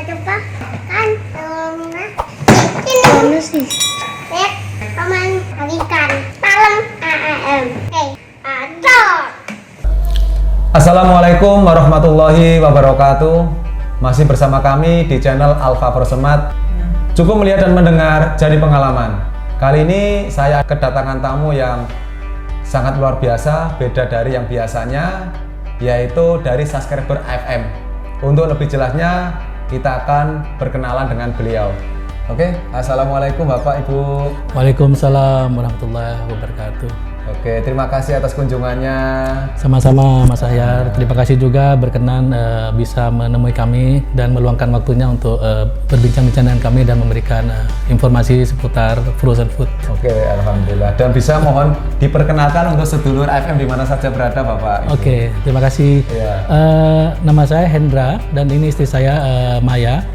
coba kan ini sih lihat paman ikan palem ada. Assalamualaikum warahmatullahi wabarakatuh. Masih bersama kami di channel Alfa Prosemat. Cukup melihat dan mendengar jadi pengalaman. Kali ini saya kedatangan tamu yang sangat luar biasa, beda dari yang biasanya, yaitu dari subscriber AFM. Untuk lebih jelasnya, kita akan berkenalan dengan beliau. Oke, Assalamualaikum Bapak Ibu. Waalaikumsalam warahmatullahi wabarakatuh. Oke, terima kasih atas kunjungannya. Sama-sama Mas Ahyar, terima kasih juga berkenan bisa menemui kami dan meluangkan waktunya untuk berbincang-bincang dengan kami dan memberikan informasi seputar frozen food. Oke, alhamdulillah. Dan bisa mohon diperkenalkan untuk sedulur AFM di mana saja berada Bapak Ibu. Oke, terima kasih. Ya. Nama saya Hendra dan ini istri saya Maya.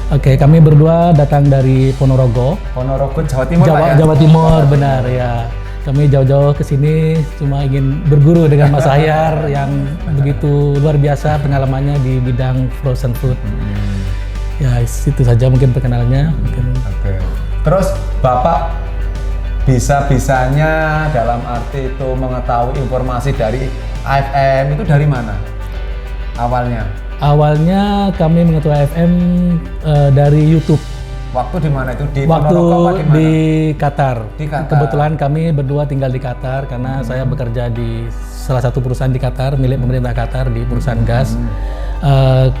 Oke, kami berdua datang dari Ponorogo. Ponorogo, Jawa Timur Pak ya? Jawa Timur, benar ya. Kami jauh-jauh ke sini cuma ingin berguru dengan Mas Ahyar yang begitu luar biasa pengalamannya di bidang frozen food. Ya, itu saja mungkin perkenalannya. Oke. Terus Bapak bisa-bisanya dalam arti itu mengetahui informasi dari AFM itu dari mana awalnya? Awalnya kami mengetahui AFM dari YouTube. Waktu di mana itu? Di Waktu Ponorogo apa di mana? di Qatar. Di Qatar. Kebetulan kami berdua tinggal di Qatar karena saya bekerja di salah satu perusahaan di Qatar milik pemerintah Qatar di perusahaan gas.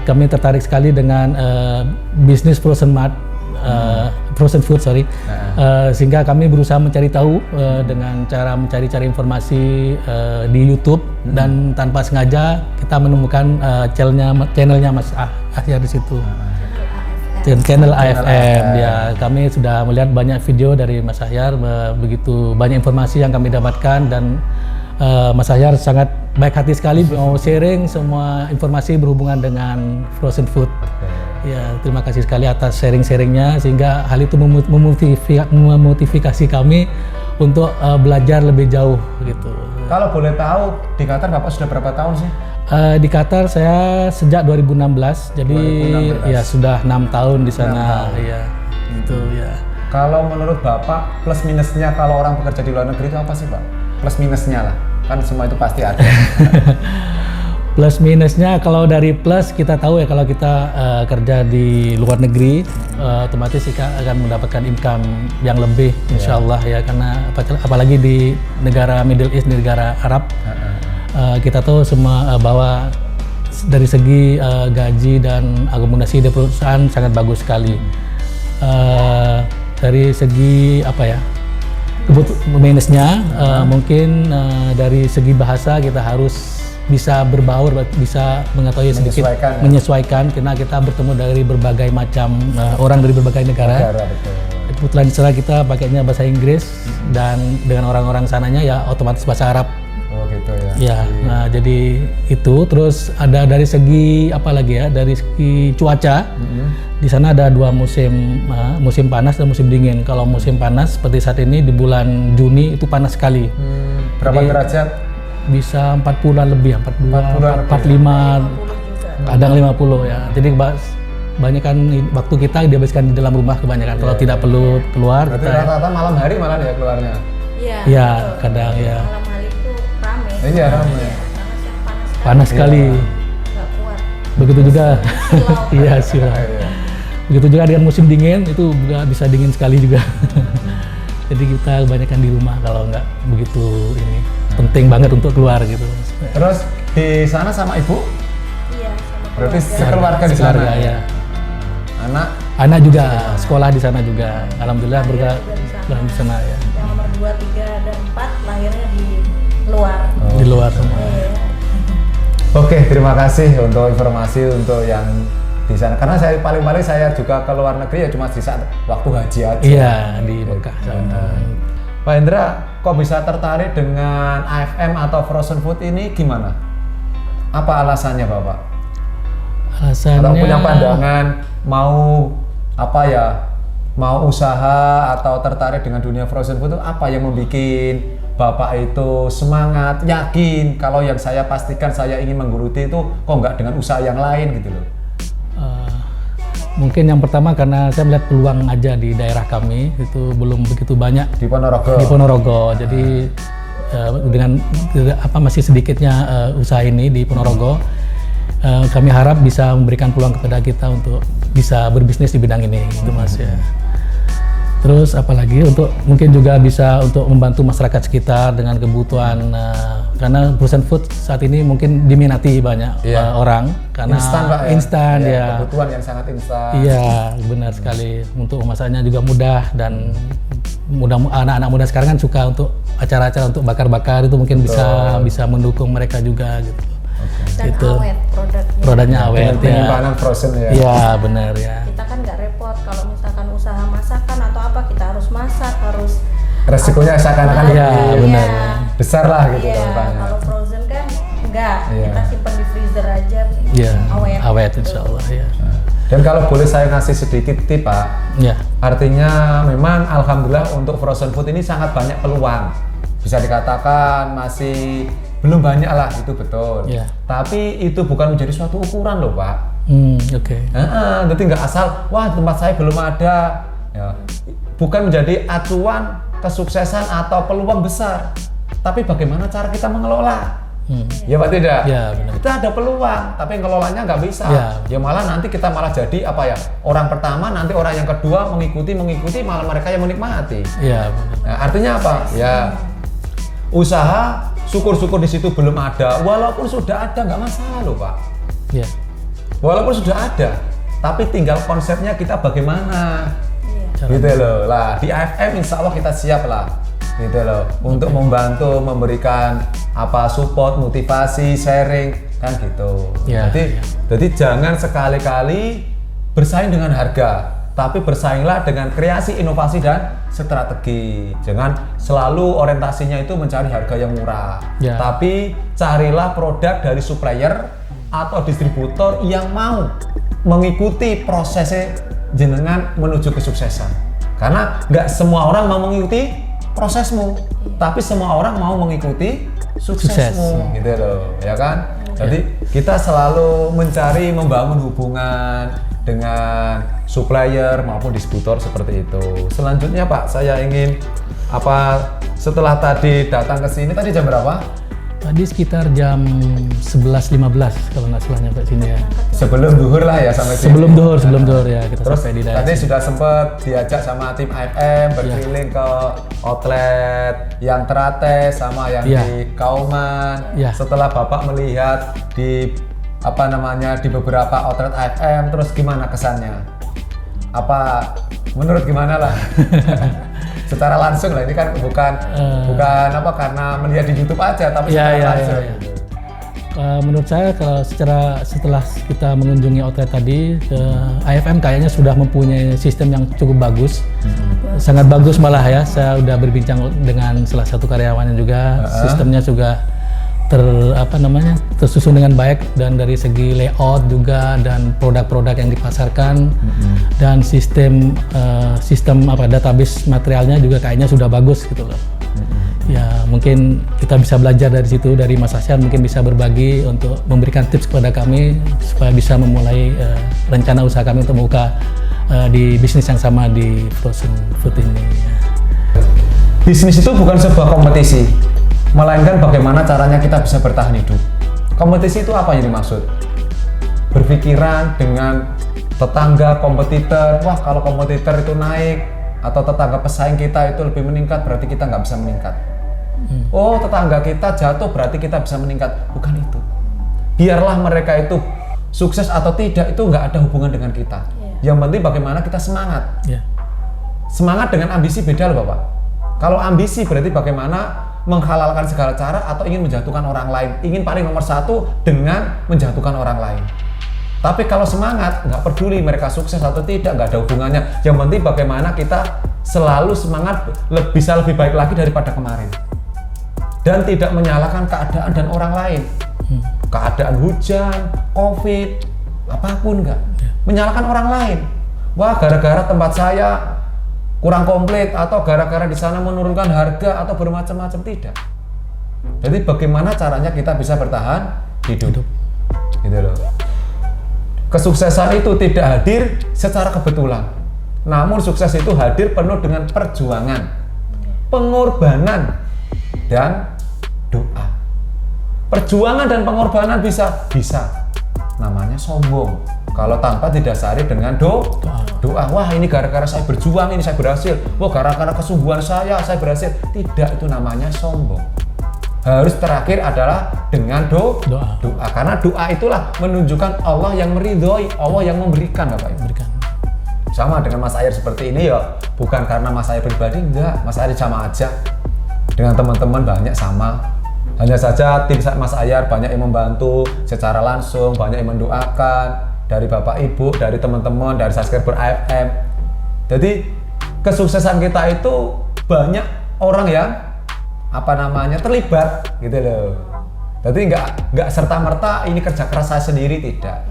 Kami tertarik sekali dengan bisnis frozen food, sehingga kami berusaha mencari tahu dengan cara mencari-cari informasi di YouTube dan tanpa sengaja kita menemukan channelnya Mas Ahyar di situ. Channel AFM ya, kami sudah melihat banyak video dari Mas Ahyar, begitu banyak informasi yang kami dapatkan dan Mas Ahyar sangat baik hati sekali mau sharing semua informasi berhubungan dengan frozen food. Ya, terima kasih sekali atas sharing-sharingnya sehingga hal itu memotivasi kami untuk belajar lebih jauh gitu. Kalau boleh tahu di Qatar Bapak sudah berapa tahun sih? Di Qatar saya sejak 2016, jadi 2016. ya sudah 6 tahun di sana. Ya, itu ya. Kalau menurut Bapak plus minusnya kalau orang bekerja di luar negeri itu apa sih Pak? Plus minusnya lah, kan semua itu pasti ada. Plus minusnya kalau dari plus kita tahu ya kalau kita kerja di luar negeri otomatis kita akan mendapatkan income yang lebih insya Allah ya, karena apalagi di negara Middle East, di negara Arab. Kita tahu semua bahwa dari segi gaji dan akomodasi di perusahaan sangat bagus sekali. Dari segi apa ya, minusnya mungkin dari segi bahasa kita harus bisa berbaur, bisa mengetahui sedikit menyesuaikan karena kita bertemu dari berbagai macam orang dari berbagai negara. Kebetulan di sana kita pakainya bahasa Inggris dan dengan orang-orang sananya ya otomatis bahasa Arab. Oh gitu ya. Ya, nah jadi itu. Terus ada dari segi apa lagi ya? Dari segi cuaca, di sana ada dua musim, musim panas dan musim dingin. Kalau musim panas seperti saat ini di bulan Juni itu panas sekali. Berapa Jadi, derajat? Bisa 40-an lebih, 45, kadang 50 ya. Jadi banyak kan waktu kita dihabiskan di dalam rumah kebanyakan. Kalau tidak perlu keluar. Berarti rata-rata malam hari malah ya keluarnya? Iya, kadang ya. Malam hari itu ramai. Iya ramai. Panas sekali. Nggak kuat. Begitu juga. Iya silau. Begitu juga dengan musim dingin itu juga bisa dingin sekali juga. Jadi kita kebanyakan di rumah kalau nggak begitu ini. Penting banget untuk keluar gitu. Terus di sana sama ibu? Iya, sama Berarti sekeluarga di sana? Sekeluarga, ya. Anak Juga sekolah di sana juga. Alhamdulillah bergerak di sana ya. yang nomor 2, 3, dan 4 lahirnya di luar. Di luar semua. Oke, terima kasih untuk informasi untuk yang di sana. Karena saya paling-paling saya juga ke luar negeri ya cuma di saat waktu haji aja. Iya, di Mekah sana. Pak Hendra, kok bisa tertarik dengan AFM atau frozen food ini gimana? Apa alasannya Bapak? Alasannya Atau punya pandangan mau apa ya, mau usaha atau tertarik dengan dunia frozen food itu apa yang membuat Bapak itu semangat, yakin kalau yang saya pastikan saya ingin menggeluti itu kok nggak dengan usaha yang lain gitu loh? Mungkin yang pertama karena saya melihat peluang aja di daerah kami itu belum begitu banyak Di Ponorogo. di Ponorogo. Jadi dengan masih sedikitnya usaha ini di Ponorogo, kami harap bisa memberikan peluang kepada kita untuk bisa berbisnis di bidang ini, gitu Mas ya. Terus apalagi untuk mungkin juga bisa untuk membantu masyarakat sekitar dengan kebutuhan karena perusahaan food saat ini mungkin diminati banyak orang karena Instan, Pak, ya? instan ya. Kebutuhan yang sangat instan. Iya, benar sekali. Untuk memasaknya juga mudah dan anak-anak muda sekarang kan suka untuk acara-acara untuk bakar-bakar itu mungkin bisa mendukung mereka juga gitu. Dan Gitu. awet Produknya awet ya. Penyimpanan frozen ya. Iya, benar ya. Kita kan nggak repot kalau misalkan usaha masakan atau apa, kita harus masak, harus Resikonya seakan-akan Iya, lebih benar. besar lah gitu Iya, tampaknya. kalau frozen kan enggak, Iya. kita simpan di freezer aja. Iya, Awet. awet insya Allah ya. Dan kalau boleh saya ngasih sedikit tip Pak, Ya, artinya memang alhamdulillah untuk frozen food ini sangat banyak peluang. Bisa dikatakan masih belum banyak lah, itu betul. Iya. Tapi itu bukan menjadi suatu ukuran loh Pak. Oke. Jadi nggak asal, wah tempat saya belum ada. Ya. Bukan menjadi acuan kesuksesan atau peluang besar. Tapi bagaimana cara kita mengelola? Ya Pak tidak? Ya, benar. Kita ada peluang, tapi ngelolanya nggak bisa. Ya. Ya malah nanti kita malah jadi apa ya? Orang pertama, nanti orang yang kedua mengikuti, malah mereka yang menikmati. Iya, benar. Nah, artinya apa? Ya usaha, syukur-syukur di situ belum ada. Walaupun sudah ada nggak masalah loh Pak. Ya. Walaupun sudah ada, tapi tinggal konsepnya kita bagaimana. Cara- Gitu loh. Lah di AFM insya Allah kita siap lah. Gitu loh. Untuk membantu, memberikan apa support, motivasi, sharing kan gitu. Ya, Jadi jangan sekali-kali bersaing dengan harga, tapi bersainglah dengan kreasi, inovasi dan strategi. Jangan selalu orientasinya itu mencari harga yang murah. Ya. Tapi carilah produk dari supplier atau distributor yang mau mengikuti prosesnya jenengan menuju kesuksesan. Karena nggak semua orang mau mengikuti prosesmu, tapi semua orang mau mengikuti suksesmu, gitu loh, ya kan? Jadi kita selalu mencari membangun hubungan dengan supplier maupun distributor seperti itu. Selanjutnya Pak, saya ingin setelah tadi datang ke sini, tadi jam berapa? Tadi sekitar jam 11.15 kalau nggak salah nyampe sini ya. Sebelum duhur lah ya sampai sini. Sebelum duhur ya kita Terus sampai di daerah. tadi sini. sudah sempat diajak sama tim AFM berkeliling ke outlet yang Teratai sama yang Iya. di Kauman. Iya. Setelah Bapak melihat di di beberapa outlet AFM, terus gimana kesannya? Menurut gimana lah? Secara langsung lah, ini kan bukan karena melihat di YouTube aja, tapi secara langsung. Menurut saya kalau setelah kita mengunjungi outlet tadi, AFM kayaknya sudah mempunyai sistem yang cukup bagus, sangat bagus malah ya. Saya udah berbincang dengan salah satu karyawannya juga, sistemnya juga tersusun dengan baik dan dari segi layout juga dan produk-produk yang dipasarkan dan sistem database materialnya juga kayaknya sudah bagus gitu loh. Ya mungkin kita bisa belajar dari situ, dari Mas Asyan mungkin bisa berbagi untuk memberikan tips kepada kami supaya bisa memulai rencana usaha kami untuk membuka di bisnis yang sama di frozen food ini. Bisnis itu bukan sebuah kompetisi, melainkan bagaimana caranya kita bisa bertahan hidup. Kompetisi itu apa yang dimaksud? Berpikiran dengan tetangga, kompetitor. Wah, kalau kompetitor itu naik atau tetangga pesaing kita itu lebih meningkat, berarti kita nggak bisa meningkat. Oh, tetangga kita jatuh, berarti kita bisa meningkat. Bukan itu. Biarlah mereka itu sukses atau tidak, itu nggak ada hubungan dengan kita. Yang penting bagaimana kita semangat. Semangat dengan ambisi beda loh Bapak. Kalau ambisi berarti bagaimana menghalalkan segala cara atau ingin menjatuhkan orang lain, ingin paling nomor satu dengan menjatuhkan orang lain. Tapi kalau semangat, nggak peduli mereka sukses atau tidak, nggak ada hubungannya. Yang penting bagaimana kita selalu semangat bisa lebih baik lagi daripada kemarin. Dan tidak menyalahkan keadaan dan orang lain. Keadaan hujan, COVID, apapun nggak. Menyalahkan orang lain. Wah, gara-gara tempat saya kurang komplit atau gara-gara di sana menurunkan harga atau bermacam-macam, tidak. Jadi bagaimana caranya kita bisa bertahan hidup. Gitu loh. Kesuksesan itu tidak hadir secara kebetulan. Namun sukses itu hadir penuh dengan perjuangan, pengorbanan, dan doa. Perjuangan dan pengorbanan bisa namanya sombong kalau tanpa didasari dengan doa. Wah, ini gara-gara saya berjuang, ini saya berhasil. Wah, gara-gara kesungguhan saya berhasil. Tidak, itu namanya sombong. Harus terakhir adalah dengan doa. Karena doa itulah menunjukkan Allah yang meridhoi, Allah yang memberikan, Bapak Ibu. Sama dengan Mas Ayer seperti ini ya, bukan karena Mas Ayer pribadi, enggak. Mas Ayer sama aja dengan teman-teman banyak sama. Hanya saja tim Mas Ayer banyak yang membantu secara langsung, banyak yang mendoakan dari Bapak Ibu, dari teman-teman, dari subscriber AFM. Jadi kesuksesan kita itu banyak orang yang terlibat gitu loh. Jadi nggak serta-merta ini kerja keras saya sendiri, tidak.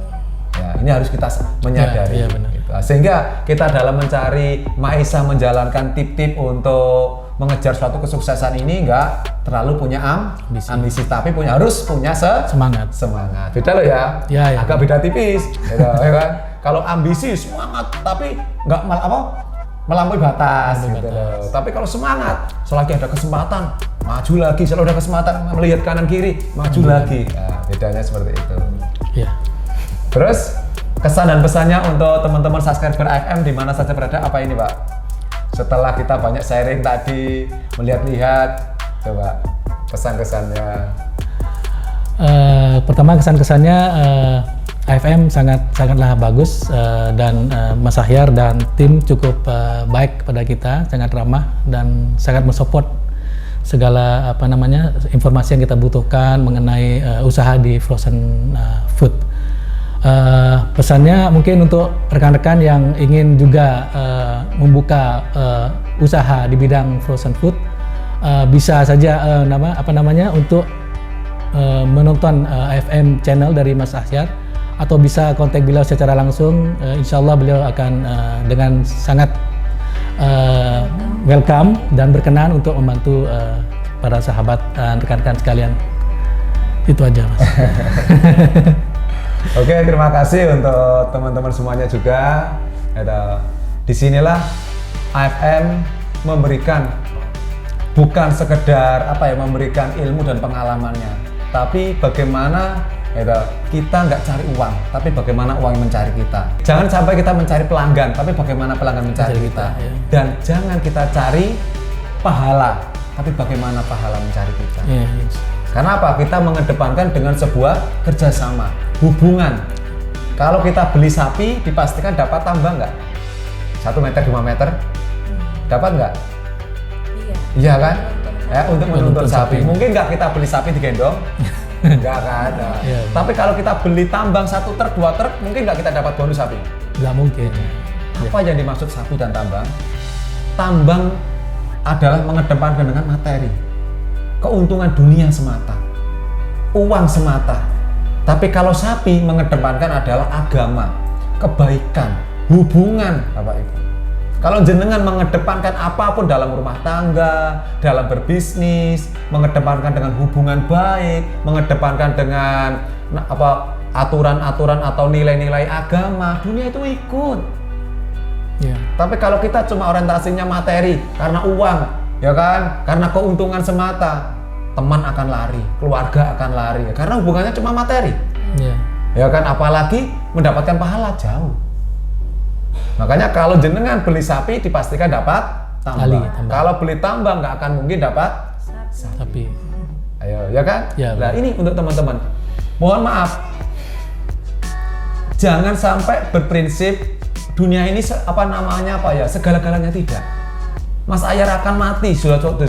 Ya, ini harus kita menyadari. Benar. Gitu. Sehingga kita dalam mencari Maisa menjalankan tip-tip untuk mengejar suatu kesuksesan ini nggak terlalu punya ambisi, tapi harus punya semangat. Beda loh ya. Agak beda tipis. Gitu, ya kan? Kalau ambisi semangat, tapi nggak melampaui batas. Gitu loh. Tapi kalau semangat, selagi ada kesempatan maju lagi, selalu ada kesempatan melihat kanan kiri, maju lagi. Nah, bedanya seperti itu. Ya. Terus kesan dan pesannya untuk teman-teman subscriber AFM di mana saja berada apa ini, Pak? Setelah kita banyak sharing tadi, melihat-lihat, coba kesan-kesannya. Pertama kesan-kesannya AFM sangatlah bagus dan Mas Ahyar dan tim cukup baik pada kita, sangat ramah dan sangat mensupport segala informasi yang kita butuhkan mengenai usaha di frozen food. Pesannya mungkin untuk rekan-rekan yang ingin juga membuka usaha di bidang frozen food, bisa saja untuk menonton AFM channel dari Mas Ahyar atau bisa kontak beliau secara langsung. Insya Allah beliau akan dengan sangat welcome dan berkenan untuk membantu para sahabat dan rekan-rekan sekalian. Itu aja, Mas. Oke, terima kasih untuk teman-teman semuanya juga. Disinilah AFM memberikan bukan sekedar memberikan ilmu dan pengalamannya, tapi bagaimana kita nggak cari uang, tapi bagaimana uang yang mencari kita. Jangan sampai kita mencari pelanggan, tapi bagaimana pelanggan mencari kita. Dan jangan kita cari pahala, tapi bagaimana pahala mencari kita. Karena apa? Kita mengedepankan dengan sebuah kerjasama, hubungan. Kalau kita beli sapi, dipastikan dapat tambah nggak? 1 meter, 5 meter? Dapat nggak? Iya kan? Untuk menuntun sapi. Mungkin nggak kita beli sapi digendong? Nggak kan? Tapi kalau kita beli tambang 1 truk, 2 truk, mungkin nggak kita dapat bonus sapi? Nggak mungkin. Apa yang dimaksud sapi dan tambang? Tambang adalah mengedepankan dengan materi. Keuntungan dunia semata, uang semata. Tapi kalau sapi mengedepankan adalah agama, kebaikan, hubungan, Bapak Ibu. Kalau jenengan mengedepankan apapun dalam rumah tangga, dalam berbisnis, mengedepankan dengan hubungan baik, mengedepankan dengan aturan-aturan atau nilai-nilai agama, dunia itu ikut. Tapi kalau kita cuma orientasinya materi, karena uang, ya kan, karena keuntungan semata, teman akan lari, keluarga akan lari, karena hubungannya cuma materi. Ya kan, apalagi mendapatkan pahala jauh. Makanya kalau jenengan beli sapi dipastikan dapat tambang. Kalau beli tambang nggak akan mungkin dapat sapi. Ayo, ya kan? Nah, ini untuk teman-teman. Mohon maaf, jangan sampai berprinsip dunia ini segala-galanya, tidak. Mas Ahyar akan mati di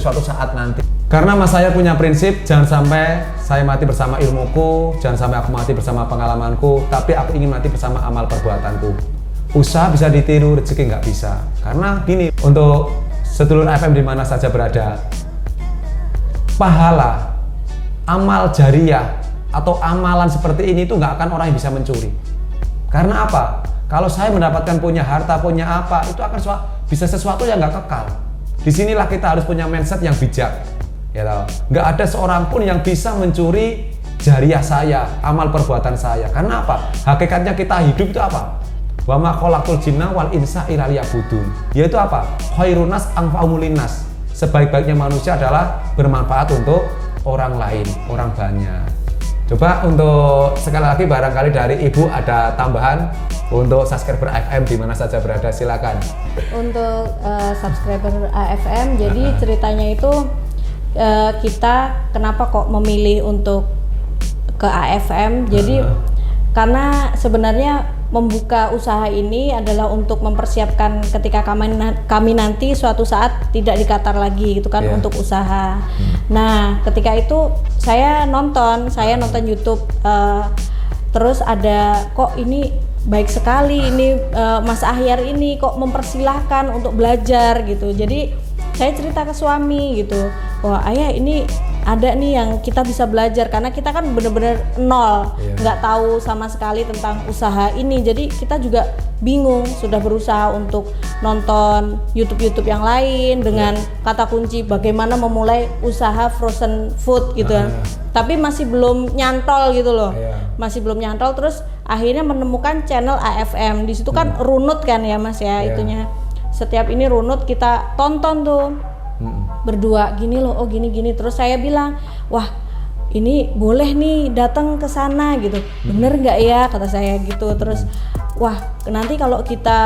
suatu saat nanti. Karena Mas Ahyar punya prinsip, jangan sampai saya mati bersama ilmuku, jangan sampai aku mati bersama pengalamanku, tapi aku ingin mati bersama amal perbuatanku. Usaha bisa ditiru, rezeki nggak bisa. Karena gini, untuk sedulur AFM di mana saja berada, pahala, amal jariah, atau amalan seperti ini tuh nggak akan orang yang bisa mencuri. Karena apa? Kalau saya mendapatkan punya harta, punya apa, itu akan bisa sesuatu yang nggak kekal. Disinilah kita harus punya mindset yang bijak. Ya, nggak ada seorang pun yang bisa mencuri jariah saya, amal perbuatan saya. Karena apa? Hakikatnya kita hidup itu apa? Wa ma khalaqtul jinna wal insa illa liya'budun. Yaitu apa? Khairun nas anfa'u linnas. Sebaik-baiknya manusia adalah bermanfaat untuk orang lain, orang banyak. Coba untuk sekali lagi barangkali dari Ibu ada tambahan untuk subscriber AFM di mana saja berada, silakan. Untuk subscriber AFM, jadi ceritanya itu kita kenapa kok memilih untuk ke AFM? Jadi karena sebenarnya membuka usaha ini adalah untuk mempersiapkan ketika kami nanti suatu saat tidak di Qatar lagi gitu kan, untuk usaha. Nah, ketika itu saya nonton YouTube, terus ada kok ini baik sekali ini Mas Ahyar ini kok mempersilahkan untuk belajar gitu. Jadi saya cerita ke suami gitu, wah ayah ini ada nih yang kita bisa belajar, karena kita kan bener-bener nol, nggak tahu sama sekali tentang usaha ini. Jadi kita juga bingung, sudah berusaha untuk nonton YouTube yang lain dengan kata kunci bagaimana memulai usaha frozen food gitu kan. Tapi masih belum nyantol gitu loh, masih belum nyantol. Terus akhirnya menemukan channel AFM, di situ kan runut kan ya Mas ya, itunya. Setiap ini runut kita tonton tuh berdua, gini loh, oh gini. Terus saya bilang, wah ini boleh nih datang ke sana gitu, bener nggak ya kata saya gitu. Terus wah nanti kalau kita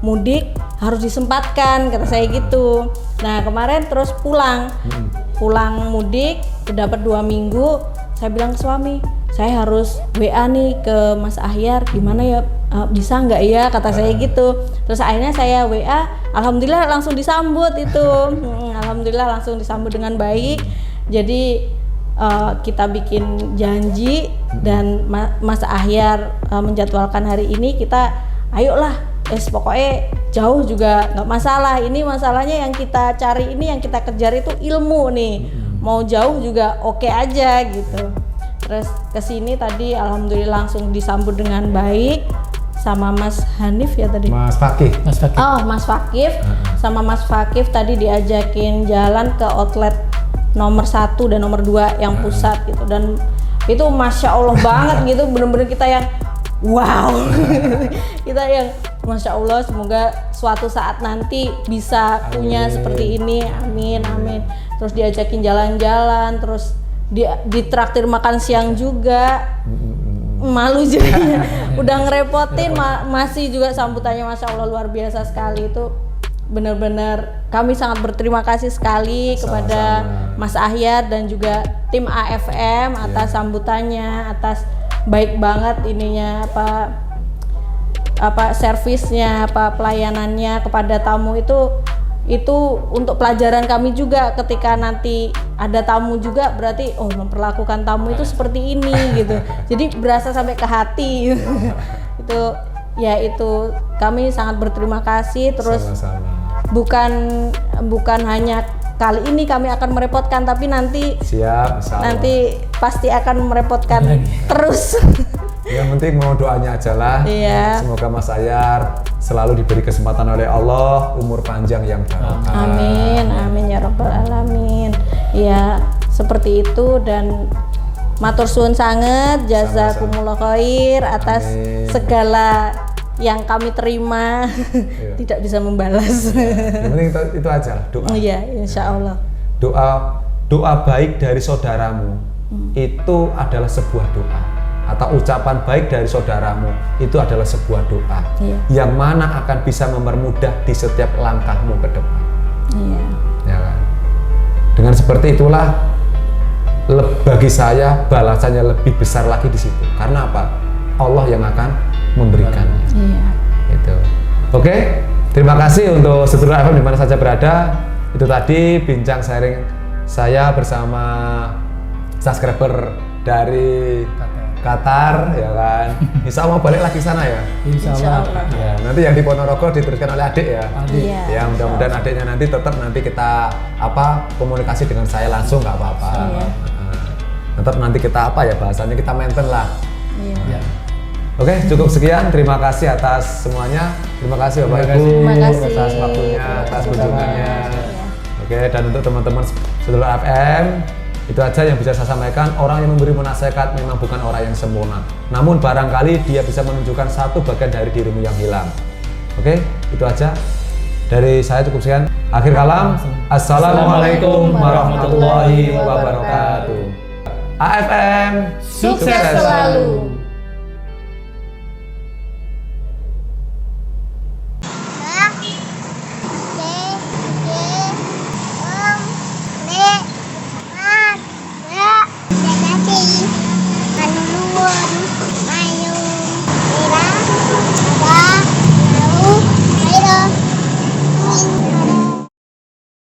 mudik harus disempatkan kata saya gitu. Nah kemarin terus pulang mudik dapat 2 minggu, saya bilang ke suami, saya harus WA nih ke Mas Ahyar, gimana ya, bisa nggak ya kata saya gitu. Terus akhirnya saya WA, alhamdulillah langsung disambut itu. Alhamdulillah langsung disambut dengan baik. Jadi kita bikin janji dan Mas Ahyar menjadwalkan hari ini, kita ayolah, pokoknya jauh juga nggak masalah. Ini masalahnya yang kita cari ini, yang kita kejar itu ilmu nih. Mau jauh juga oke aja gitu. Terus kesini tadi alhamdulillah langsung disambut dengan baik sama Mas Hanif ya tadi. Mas Fakih. Oh Mas Fakif, sama Mas Fakif tadi diajakin jalan ke outlet nomor 1 dan nomor 2 yang pusat gitu, dan itu masya Allah banget gitu, bener-bener kita yang wow. Kita yang masya Allah, semoga suatu saat nanti bisa punya seperti ini, amin. Terus diajakin jalan-jalan, terus ditraktir makan siang juga. Malu jadinya. Udah ngerepotin, masih juga sambutannya masya Allah luar biasa sekali. Itu benar-benar kami sangat berterima kasih sekali kepada Mas Ahyar dan juga tim AFM atas sambutannya, atas baik banget ininya, apa servisnya, apa pelayanannya kepada tamu. Itu untuk pelajaran kami juga, ketika nanti ada tamu juga berarti memperlakukan tamu itu seperti ini gitu. Jadi berasa sampai ke hati. Itu kami sangat berterima kasih. Terus bukan hanya kali ini kami akan merepotkan, tapi nanti nanti pasti akan merepotkan terus. Yang penting mau doanya aja lah. Semoga Mas Ahyar selalu diberi kesempatan oleh Allah, umur panjang yang barokah. Amin ya rabbal alamin. Ya seperti itu, dan matur suwun sanget, jazakumullah khair atas segala yang kami terima. Tidak bisa membalas. Yang penting itu aja lah, doa. Iya, insya Allah. Doa baik dari saudaramu itu adalah sebuah doa, atau ucapan baik dari saudaramu itu adalah sebuah doa yang mana akan bisa mempermudah di setiap langkahmu ke depan. Ya kan? Dengan seperti itulah bagi saya balasannya lebih besar lagi di situ. Karena apa? Allah yang akan memberikannya. Itu. Oke, terima kasih untuk sedulur AFM di mana saja berada. Itu tadi bincang sharing saya bersama subscriber dari Qatar, ya kan. Insya Allah balik lagi sana ya. Insya Allah. Ya, nanti yang di Ponorogo diteruskan oleh adik ya. Iya. Ya mudah-mudahan adiknya nanti tetap kita komunikasi dengan saya langsung, nggak apa-apa. Tetap nanti kita bahasanya kita maintain lah. Oke, cukup sekian. Terima kasih atas semuanya. Terima kasih Bapak Ibu atas waktunya, atas kunjungannya. Oke, dan untuk teman-teman sedulur AFM, Itu aja yang bisa saya sampaikan. Orang yang memberimu nasihat memang bukan orang yang sempurna, namun barangkali dia bisa menunjukkan satu bagian dari dirimu yang hilang. Oke, itu aja dari saya, cukup sekian. Akhir kalam, assalamualaikum warahmatullahi wabarakatuh. AFM Sukses selalu.